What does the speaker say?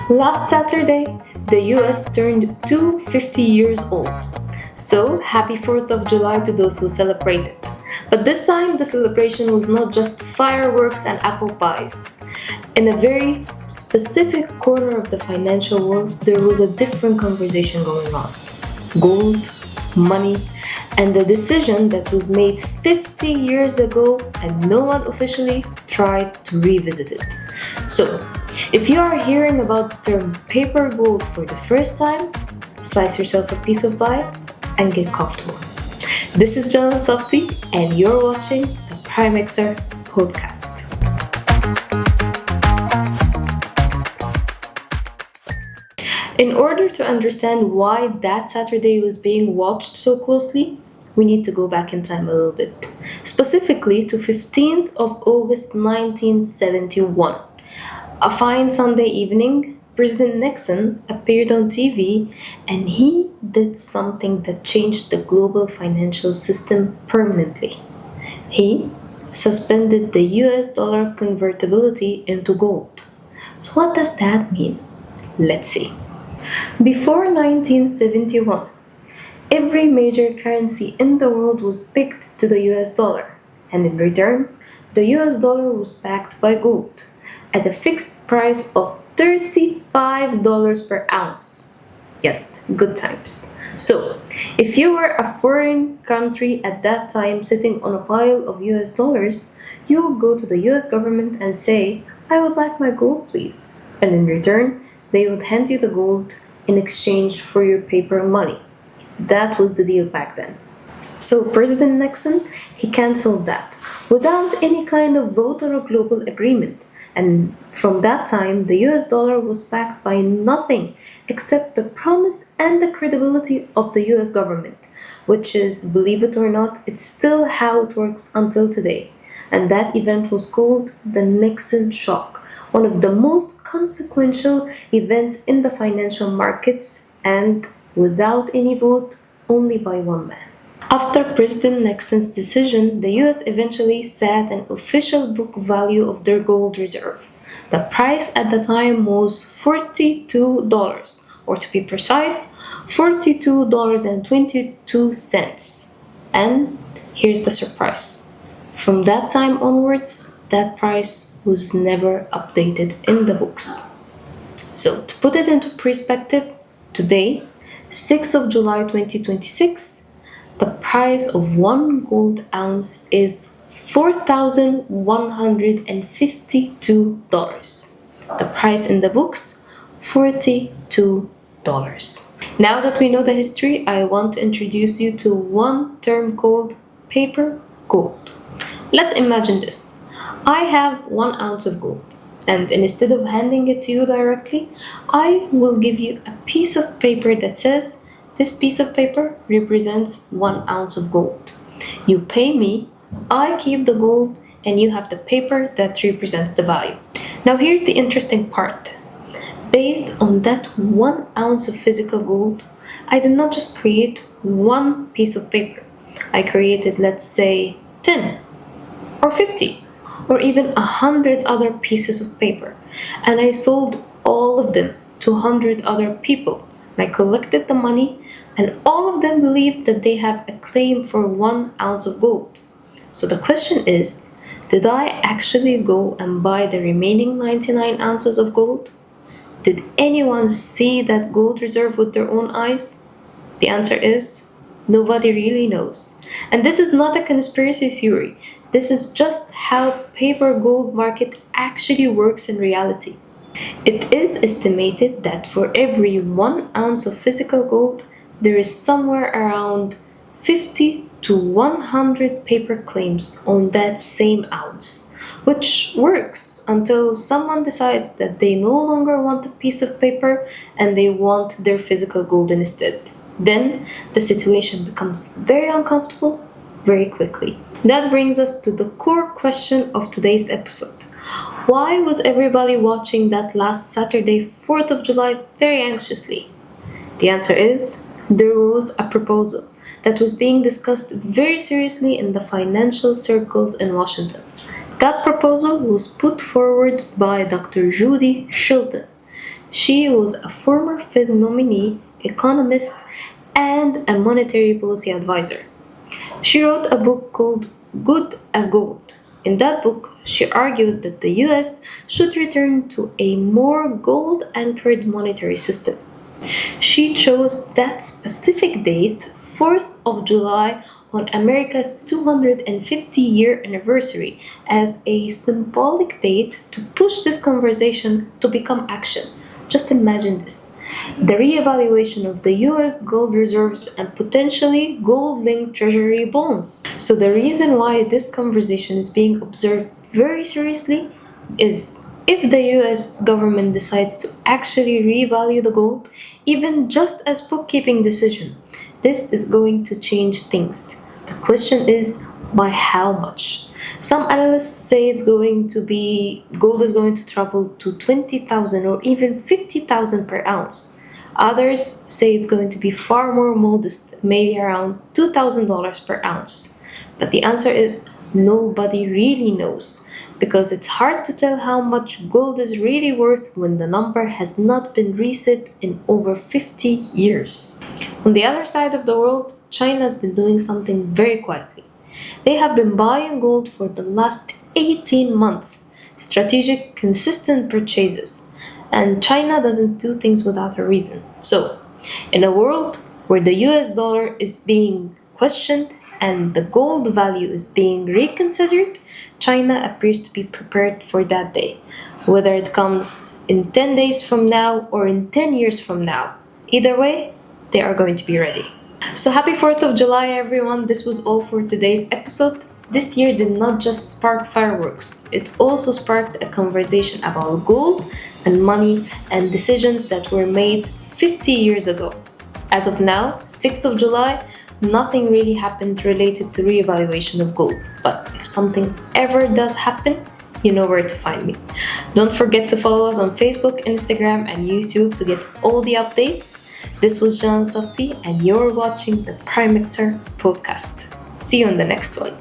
Last Saturday, the US turned 250 years old. So, happy 4th of July to those who celebrate it. But this time, the celebration was not just fireworks and apple pies. In a very specific corner of the financial world, there was a different conversation going on: gold, money, and the decision that was made 50 years ago and no one officially tried to revisit it. So, if you are hearing about the term paper gold for the first time, slice yourself a piece of pie and get comfortable. This is John Softy, and you're watching the Primexar podcast. In order to understand why that Saturday was being watched so closely, we need to go back in time a little bit. Specifically to 15th of August 1971. A fine Sunday evening, President Nixon appeared on TV and he did something that changed the global financial system permanently. He suspended the US dollar convertibility into gold. So what does that mean? Let's see. Before 1971, every major currency in the world was pegged to the US dollar, and in return, the US dollar was backed by gold at a fixed price of $35 per ounce. Yes, good times. So, if you were a foreign country at that time sitting on a pile of US dollars, you would go to the US government and say, "I would like my gold, please." And in return, they would hand you the gold in exchange for your paper money. That was the deal back then. So President Nixon, he cancelled that without any kind of vote or a global agreement. And from that time, the US dollar was backed by nothing except the promise and the credibility of the US government, which is, believe it or not, it's still how it works until today. And that event was called the Nixon shock, one of the most consequential events in the financial markets, and without any vote, only by one man. After President Nixon's decision, the US eventually set an official book value of their gold reserve. The price at the time was $42, or to be precise, $42.22. And here's the surprise. From that time onwards, that price was never updated in the books. So, to put it into perspective, today, 6th of July 2026, the price of one gold ounce is $4,152. The price in the books, $42. Now that we know the history, I want to introduce you to one term called paper gold. Let's imagine this. I have 1 ounce of gold, and instead of handing it to you directly, I will give you a piece of paper that says, "This piece of paper represents 1 ounce of gold." You pay me, I keep the gold, and you have the paper that represents the value. Now here's the interesting part. Based on that 1 ounce of physical gold, I did not just create one piece of paper. I created, let's say, 10 or 50 or even 100 other pieces of paper, and I sold all of them to 100 other people. I collected the money, and all of them believed that they have a claim for 1 ounce of gold. So the question is, did I actually go and buy the remaining 99 ounces of gold? Did anyone see that gold reserve with their own eyes? The answer is, nobody really knows. And this is not a conspiracy theory. This is just how paper gold market actually works in reality. It is estimated that for every 1 ounce of physical gold, there is somewhere around 50 to 100 paper claims on that same ounce, which works until someone decides that they no longer want a piece of paper and they want their physical gold instead. Then the situation becomes very uncomfortable very quickly. That brings us to the core question of today's episode. Why was everybody watching that last Saturday, 4th of July, very anxiously? The answer is, there was a proposal that was being discussed very seriously in the financial circles in Washington. That proposal was put forward by Dr. Judy Shilton. She was a former Fed nominee, economist, and a monetary policy advisor. She wrote a book called Good as Gold. In that book, she argued that the US should return to a more gold anchored monetary system. She chose that specific date, 4th of July, on America's 250-year anniversary, as a symbolic date to push this conversation to become action. Just imagine this: the reevaluation of the US gold reserves and potentially gold linked treasury bonds. So, the reason why this conversation is being observed very seriously is if the US government decides to actually revalue the gold, even just as bookkeeping decision, this is going to change things. The question is, by how much? Some analysts say gold is going to travel to 20,000 or even 50,000 per ounce. Others say it's going to be far more modest, maybe around $2,000 per ounce. But the answer is nobody really knows, because it's hard to tell how much gold is really worth when the number has not been reset in over 50 years. On the other side of the world, China has been doing something very quietly. They have been buying gold for the last 18 months, strategic, consistent purchases. And China doesn't do things without a reason. So, in a world where the US dollar is being questioned and the gold value is being reconsidered, China appears to be prepared for that day, whether it comes in 10 days from now or in 10 years from now. Either way, they are going to be ready. So happy 4th of July, everyone. This was all for today's episode. This year did not just spark fireworks, it also sparked a conversation about gold and money and decisions that were made 50 years ago. As of now, 6th of July, nothing really happened related to reevaluation of gold. But if something ever does happen, you know where to find me. Don't forget to follow us on Facebook, Instagram, and YouTube to get all the updates. This was John Safti, and you're watching the Primexar podcast. See you on the next one.